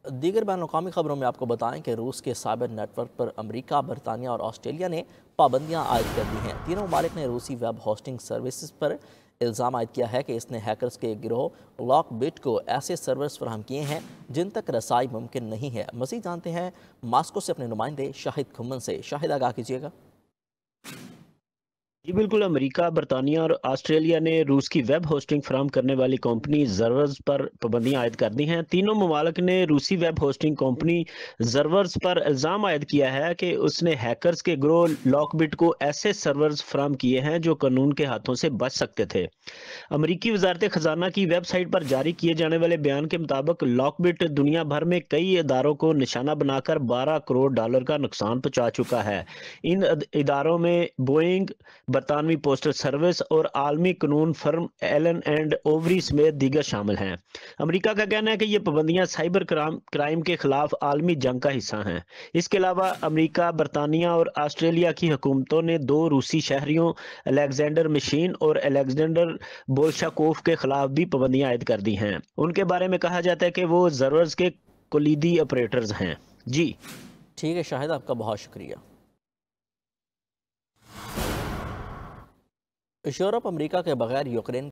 दीगर बैनुल-अक़वामी खबरों में आपको बताएं कि रूस के साइबर नेटवर्क पर अमरीका, बरतानिया और ऑस्ट्रेलिया ने पाबंदियां आयद कर दी हैं। तीनों ममालिक ने रूसी वेब होस्टिंग सर्विसेज पर इल्ज़ाम आयद किया है कि इसने हैकर्स के गिरोह लॉकबिट को ऐसे सर्वर्स फराहम किए हैं जिन तक रसाई मुमकिन नहीं है। मज़ीद जानते हैं मास्को से अपने नुमाइंदे शाहिद खुम्मन से। शाहिद, आगाह कीजिएगा। जी बिल्कुल, अमेरिका, बरतानिया और ऑस्ट्रेलिया ने रूस की वेब होस्टिंग फराहम करने वाली कंपनी ज़र्वर्स पर पाबंदियां आयद कर दी हैं। तीनों ममालिक ने रूसी वेब होस्टिंग कंपनी ज़र्वर्स पर इल्ज़ाम आयद किया है कि उसने हैकर्स के गिरोह लॉकबिट को ऐसे सर्वर्स फराहम किए हैं जो कानून के हाथों से बच सकते थे। अमरीकी वजारत खजाना की वेबसाइट पर जारी किए जाने वाले बयान के मुताबिक लॉकबिट दुनिया भर में कई इदारों को निशाना बनाकर $12 करोड़ का नुकसान पहुंचा चुका है। इन इदारों में बोइंग, बरतानवी पोस्टल सर्विस और आलमी कानून फर्म एलन एंड ओवरी समेत दीगर शामिल हैं। अमेरिका का कहना है कि ये पाबंदियां साइबर क्राइम के खिलाफ आलमी जंग का हिस्सा हैं। इसके अलावा अमेरिका, बरतानिया और ऑस्ट्रेलिया की हुकूमतों ने 2 रूसी शहरियों अलेक्जेंडर मिशीन और अलेक्जेंडर बोल्शाकोव के खिलाफ भी पाबंदियां आयद कर दी हैं। उनके बारे में कहा जाता है कि वो सर्वर्स के कलीदी ऑपरेटर्स हैं। जी ठीक है शाहिद, आपका बहुत शुक्रिया। यूरोप अमेरिका के बगैर यूक्रेन